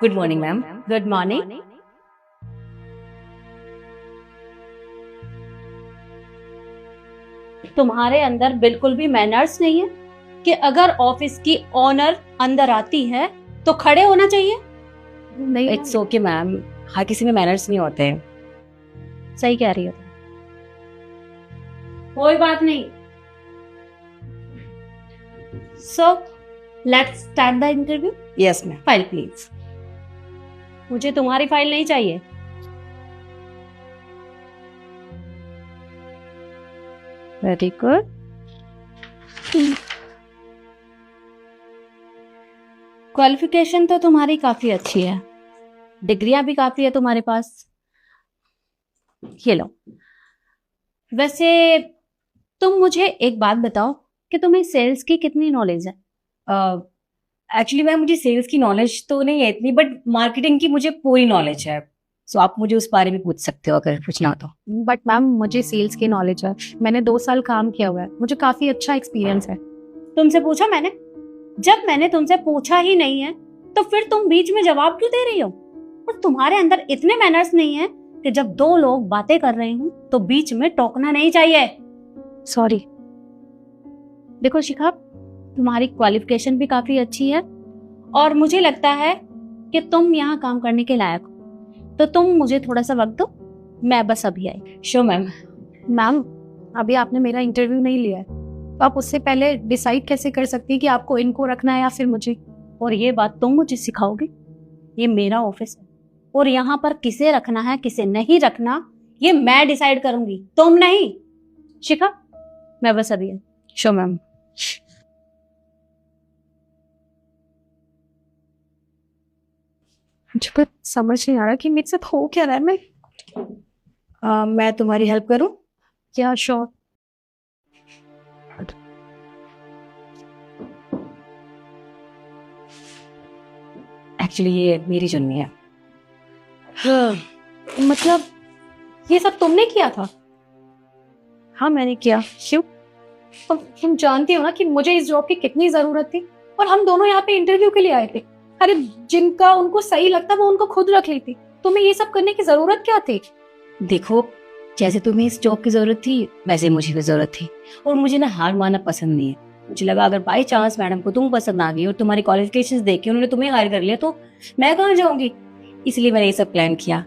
Good morning ma'am. Good morning. तुम्हारे अंदर बिल्कुल भी मैनर्स नहीं है कि अगर ऑफिस की ओनर अंदर आती है तो खड़े होना चाहिए। नहीं, इट्स ओके मैम, हर किसी में मैनर्स नहीं होते हैं। सही कह रही हो तुम। कोई बात नहीं। So let's start the interview. Yes ma'am. File please. मुझे तुम्हारी फाइल नहीं चाहिए। Very good. क्वालिफिकेशन तो तुम्हारी काफी अच्छी है, डिग्रियां भी काफी है तुम्हारे पास। ये लो। वैसे तुम मुझे एक बात बताओ कि तुम्हें सेल्स की कितनी नॉलेज है? एक्चुअली मैम मुझे सेल्स की नॉलेज तो नहीं है इतनी, बट मार्केटिंग की मुझे पूरी नॉलेज है। सो आप मुझे उस बारे में पूछ सकते हो अगर पूछना हो तो। बट मैम मुझे सेल्स की नॉलेज है, मैंने 2 साल काम किया हुआ है, मुझे काफी अच्छा एक्सपीरियंस है। तुमसे पूछा मैंने? जब मैंने तुमसे पूछा ही नहीं है तो फिर तुम बीच में जवाब क्यों दे रही हो? और तुम्हारे अंदर इतने मैनर्स नहीं है कि जब 2 लोग बातें कर रहे हो तो बीच में टोकना नहीं चाहिए। सॉरी। देखो शिखा, तुम्हारी क्वालिफिकेशन भी काफी अच्छी है और मुझे लगता है कि तुम यहाँ काम करने के लायक हो, तो तुम मुझे थोड़ा सा वक्त दो, मैं बस अभी आई। Sure ma'am. मैम अभी आपने मेरा इंटरव्यू नहीं लिया है, तो आप उससे पहले डिसाइड कैसे कर सकती हैं कि आपको इनको रखना है या फिर मुझे? और ये बात तुम मुझे सिखाओगे? ये मेरा ऑफिस है और यहाँ पर किसे रखना है किसे नहीं रखना ये मैं डिसाइड करूंगी, तुम नहीं। शिखा, मैं बस अभी आई। Sure ma'am. मुझे पर समझ नहीं आ रहा कि मेरे साथ हो क्या रहा है। मैं तुम्हारी हेल्प करूं? क्या? श्योर। एक्चुअली ये मेरी चुन्नी है। मतलब ये सब तुमने किया था? हाँ मैंने किया। क्यों? तुम जानती हो ना कि मुझे इस जॉब की कितनी जरूरत थी, और हम दोनों यहाँ पे इंटरव्यू के लिए आए थे। अरे जिनका उनको सही लगता वो उनको खुद रख लेती, तुम्हें ये सब करने की जरूरत क्या थी? देखो, जैसे तुम्हें इस जॉब की जरूरत थी वैसे मुझे भी जरूरत थी, और मुझे ना हार मानना पसंद नहीं है। मुझे लगा अगर बाई चांस मैडम को तुम पसंद आ गई और तुम्हारी क्वालिफिकेशंस देख के उन्होंने तुम्हें हायर कर लिया तो मैं कहाँ जाऊंगी, इसलिए मैंने ये सब प्लान किया।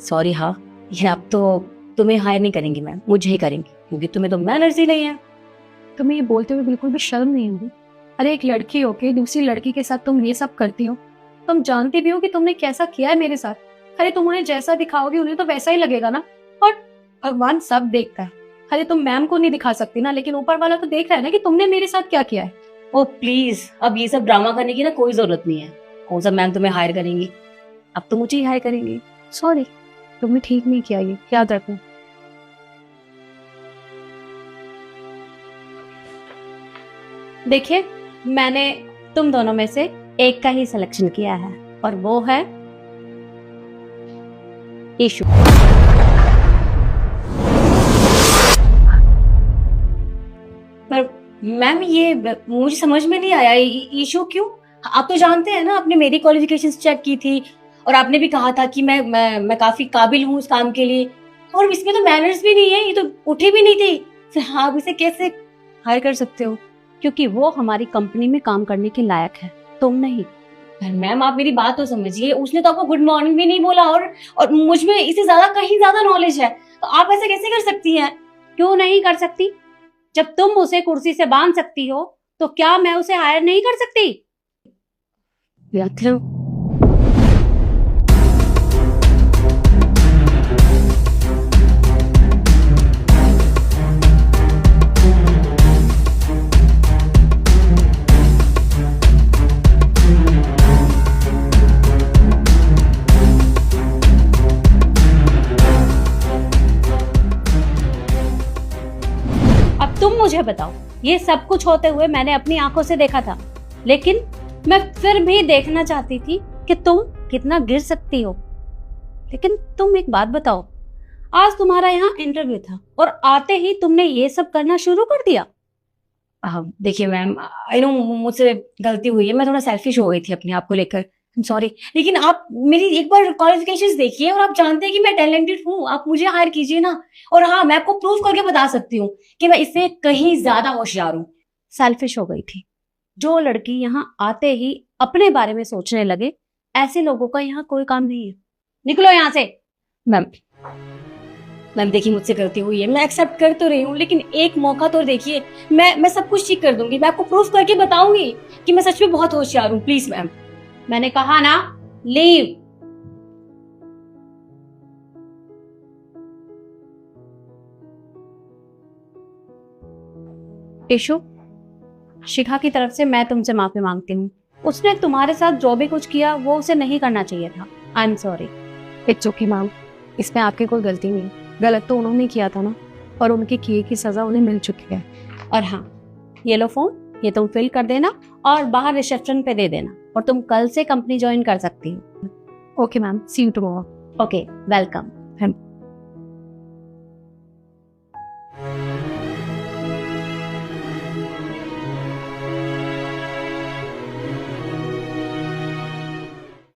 सॉरी हाँ, लेकिन अब तो तुम्हें हायर नहीं करेंगी मैम, मुझे ही करेंगी, क्योंकि तुम्हें तो मैनर्स ही नहीं है। तुम्हें ये बोलते हुए बिल्कुल भी शर्म नहीं होगी? अरे एक लड़की हो के दूसरी लड़की के साथ तुम ये सब करती हो, तुम जानती भी हो कि तुमने कैसा किया है मेरे साथ। अरे तुम उन्हें जैसा दिखाओगे उन्हें तो वैसा ही लगेगा ना, और भगवान सब देखता है। अरे तुम मैम को नहीं दिखा सकती ना, लेकिन ऊपर वाला तो देख रहा है ना कि तुमने मेरे साथ क्या किया है। ओ प्लीज, अब ये सब ड्रामा करने की ना कोई जरूरत नहीं है। कौन सा मैम तुम्हें हायर करेंगी, अब तो मुझे ही हायर करेंगी। सॉरी, तुमने ठीक नहीं किया, ये याद रखना। देखिए, मैंने तुम दोनों में से एक का ही सिलेक्शन किया है और वो है ईशु। पर मैम ये मुझे समझ में नहीं आया, इशू क्यों? आप तो जानते हैं ना, आपने मेरी क्वालिफिकेशंस चेक की थी और आपने भी कहा था कि मैं काफी काबिल हूँ उस काम के लिए, और इसमें तो मैनर्स भी नहीं है, ये तो उठी भी नहीं थी, फिर आप इसे कैसे हायर कर सकते हो? क्योंकि वो हमारी कंपनी में काम करने के लायक है, तुम नहीं। मैम आप मेरी बात तो समझिए, उसने तो आपको गुड मॉर्निंग भी नहीं बोला, और मुझ में इससे ज्यादा कहीं ज्यादा नॉलेज है, तो आप ऐसे कैसे कर सकती हैं? क्यों नहीं कर सकती? जब तुम उसे कुर्सी से बांध सकती हो तो क्या मैं उसे हायर नहीं कर सकती? अब तुम मुझे बताओ, ये सब कुछ होते हुए मैंने अपनी आंखों से देखा था, लेकिन मैं फिर भी देखना चाहती थी कि तुम कितना गिर सकती हो। लेकिन तुम एक बात बताओ, आज तुम्हारा यहाँ इंटरव्यू था और आते ही तुमने ये सब करना शुरू कर दिया। देखिए मैम, आई नो मुझसे गलती हुई है, मैं थोड़ा सेल्फिश हो गई थी अपने आप को लेकर। सॉरी, लेकिन आप मेरी एक बार क्वालिफिकेशंस देखिए और आप जानते हैं कि मैं टैलेंटेड हूँ, आप मुझे हायर कीजिए ना। और हाँ, मैं आपको प्रूव करके बता सकती हूँ कि मैं इससे कहीं ज्यादा होशियार हूँ। सेल्फिश हो गई थी। जो लड़की यहाँ आते ही अपने बारे में सोचने लगे, ऐसे लोगों का यहाँ कोई काम नहीं है। निकलो यहाँ से। मैम मैम देखिए, मुझसे गलती हुई है, मैं एक्सेप्ट कर तो रही हूँ, लेकिन एक मौका तो देखिए। मैं सब कुछ ठीक कर दूंगी, मैं आपको प्रूफ करके बताऊंगी कि मैं सच में बहुत होशियार हूँ। Please ma'am. मैंने कहा ना, लीव। टिशु, शिखा की तरफ से मैं तुमसे माफी मांगती हूँ। उसने तुम्हारे साथ जो भी कुछ किया वो उसे नहीं करना चाहिए था। I am sorry. It's okay ma'am, इसमें आपकी कोई गलती नहीं। गलत तो उन्होंने किया था ना, और उनके किए की सजा उन्हें मिल चुकी है। और हाँ, ये लो फोन, ये तुम फिल कर देना और बाहर रिसेप्शन पे दे देना, और तुम कल से कंपनी ज्वाइन कर सकती हो। Okay ma'am, see you tomorrow. Okay, welcome.